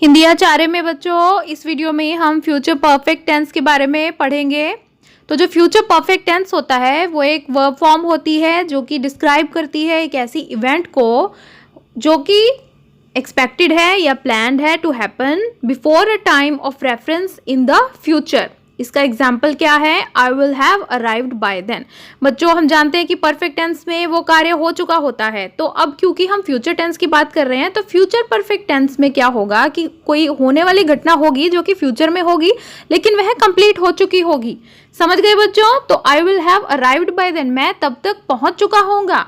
हिंदी आचार्य में बच्चों इस वीडियो में हम फ्यूचर परफेक्ट टेंस के बारे में पढ़ेंगे। तो जो फ्यूचर परफेक्ट टेंस होता है वो एक वर्ब फॉर्म होती है जो कि डिस्क्राइब करती है एक ऐसी इवेंट को जो कि एक्सपेक्टेड है या प्लान्ड है to happen before a time of reference in the future. इसका एग्जाम्पल क्या है? I will have arrived by then. बच्चों हम जानते हैं कि परफेक्ट टेंस में वो कार्य हो चुका होता है, तो अब क्योंकि हम फ्यूचर टेंस की बात कर रहे हैं तो फ्यूचर परफेक्ट टेंस में क्या होगा कि कोई होने वाली घटना होगी जो कि फ्यूचर में होगी लेकिन वह कंप्लीट हो चुकी होगी। समझ गए बच्चों? तो I will have arrived by then, मैं तब तक पहुंच चुका होऊंगा।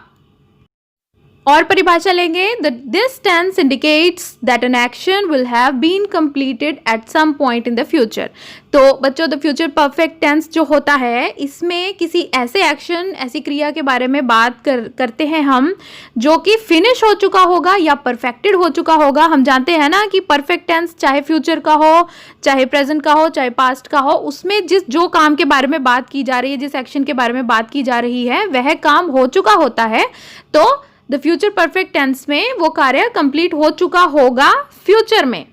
और परिभाषा लेंगे, this tense indicates that an action will have been completed at some point in the future. तो बच्चों द फ्यूचर परफेक्ट टेंस जो होता है इसमें किसी ऐसे एक्शन, ऐसी क्रिया के बारे में बात करते हैं हम जो कि फिनिश हो चुका होगा या परफेक्टेड हो चुका होगा। हम जानते हैं ना कि परफेक्ट टेंस चाहे फ्यूचर का हो, चाहे प्रेजेंट का हो, चाहे पास्ट का हो, उसमें जो काम के बारे में बात की जा रही है, जिस एक्शन के बारे में बात की जा रही है वह काम हो चुका होता है। तो द फ्यूचर परफेक्ट टेंस में वो कार्य कंप्लीट हो चुका होगा फ्यूचर में।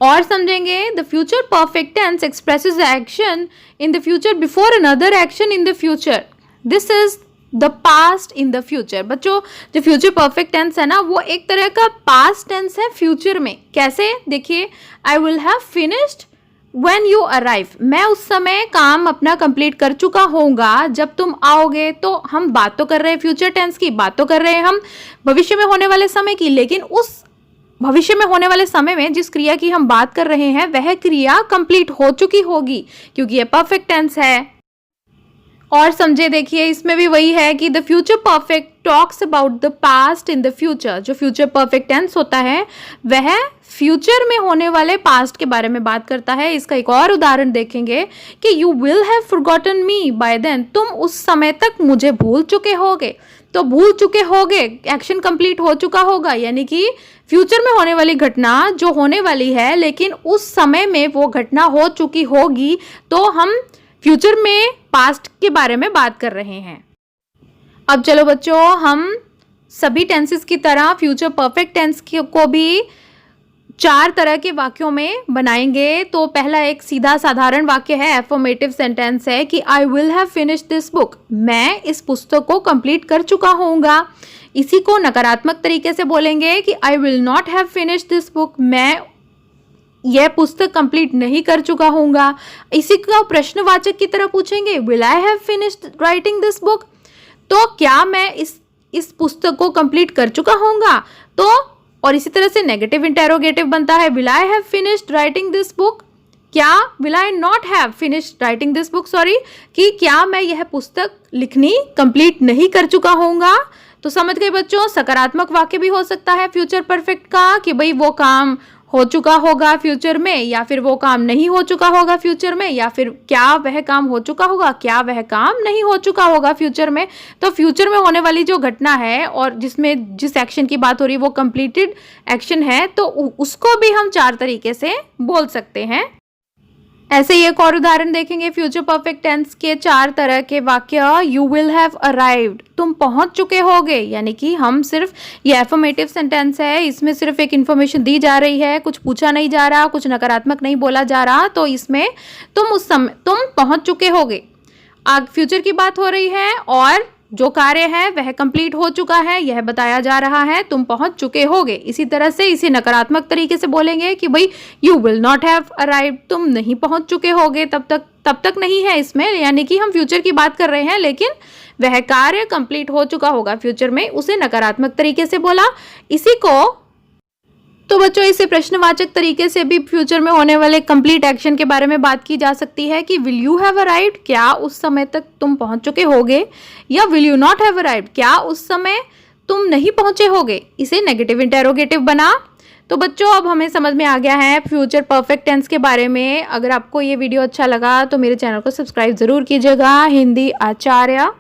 और समझेंगे, the future perfect tense expresses action in the future before another action in the future. This is the past in the future. बच्चों जो फ्यूचर परफेक्ट टेंस है ना वो एक तरह का पास्ट टेंस है फ्यूचर में। कैसे? देखिए, आई will have finished When you arrive, मैं उस समय काम अपना कंप्लीट कर चुका होऊंगा जब तुम आओगे। तो हम बात तो कर रहे हैं फ्यूचर टेंस की, बात तो कर रहे हैं हम भविष्य में होने वाले समय की, लेकिन उस भविष्य में होने वाले समय में जिस क्रिया की हम बात कर रहे हैं वह क्रिया कंप्लीट हो चुकी होगी क्योंकि यह परफेक्ट टेंस है। और समझे, देखिए इसमें भी वही है कि the future perfect talks about the past in the future. जो फ्यूचर परफेक्ट टेंस होता है वह फ्यूचर में होने वाले पास्ट के बारे में बात करता है। इसका एक और उदाहरण देखेंगे कि you will have forgotten me by then, तुम उस समय तक मुझे भूल चुके होगे। तो भूल चुके होगे, एक्शन कंप्लीट हो चुका होगा, यानी कि फ्यूचर में होने वाली घटना जो होने वाली है लेकिन उस समय में वो घटना हो चुकी होगी। तो हम फ्यूचर में पास्ट के बारे में बात कर रहे हैं। अब चलो बच्चों, हम सभी टेंसेस की तरह फ्यूचर परफेक्ट टेंस को भी 4 तरह के वाक्यों में बनाएंगे। तो पहला एक सीधा साधारण वाक्य है, एफर्मेटिव सेंटेंस है कि आई will have finished this book, मैं इस पुस्तक को कंप्लीट कर चुका होऊंगा। इसी को नकारात्मक तरीके से बोलेंगे कि I will not have finished this book, मैं यह पुस्तक कंप्लीट नहीं कर चुका होऊंगा। इसी का प्रश्नवाचक की तरह पूछेंगे, will I have finished writing this book, तो क्या मैं इस पुस्तक को कंप्लीट कर चुका होऊंगा। तो और इसी तरह से नेगेटिव इंटेरोगेटिव बनता है, will I have finished writing this book, क्या will I not have finished writing this book, sorry, कि क्या मैं यह पुस्तक लिखनी कंप्लीट नहीं कर चुका होऊंगा। तो समझ गए बच्चों, सकारात्मक वाक्य भी हो सकता है फ्यूचर परफेक्ट का कि भाई वो काम हो चुका होगा फ्यूचर में, या फिर वो काम नहीं हो चुका होगा फ्यूचर में, या फिर क्या वह काम हो चुका होगा, क्या वह काम नहीं हो चुका होगा फ्यूचर में। तो फ्यूचर में होने वाली जो घटना है और जिसमें जिस एक्शन की बात हो रही है वो कंप्लीटेड एक्शन है, तो उसको भी हम 4 तरीके से बोल सकते हैं। ऐसे ही एक और उदाहरण देखेंगे फ्यूचर परफेक्ट टेंस के 4 तरह के वाक्य। यू विल हैव अराइव्ड, तुम पहुंच चुके होगे, यानी कि हम सिर्फ ये एफर्मेटिव सेंटेंस है, इसमें सिर्फ एक इन्फॉर्मेशन दी जा रही है, कुछ पूछा नहीं जा रहा, कुछ नकारात्मक नहीं बोला जा रहा। तो इसमें तुम पहुंच चुके होगे, आगे फ्यूचर की बात हो रही है और जो कार्य है वह कंप्लीट हो चुका है यह बताया जा रहा है, तुम पहुंच चुके होगे। इसी तरह से इसी नकारात्मक तरीके से बोलेंगे कि भाई you will not have arrived, तुम नहीं पहुंच चुके होगे, तब तक नहीं है इसमें, यानी कि हम फ्यूचर की बात कर रहे हैं लेकिन वह कार्य कंप्लीट हो चुका होगा फ्यूचर में, उसे नकारात्मक तरीके से बोला। इसी को तो बच्चों इसे प्रश्नवाचक तरीके से भी फ्यूचर में होने वाले कंप्लीट एक्शन के बारे में बात की जा सकती है कि विल यू हैव अराइव्ड, क्या उस समय तक तुम पहुंच चुके होगे, या will you not have arrived, क्या उस समय तुम नहीं पहुंचे होगे। इसे नेगेटिव इंटेरोगेटिव बना। तो बच्चों अब हमें समझ में आ गया है फ्यूचर परफेक्ट टेंस के बारे में। अगर आपको ये वीडियो अच्छा लगा तो मेरे चैनल को सब्सक्राइब जरूर कीजिएगा। हिंदी आचार्य।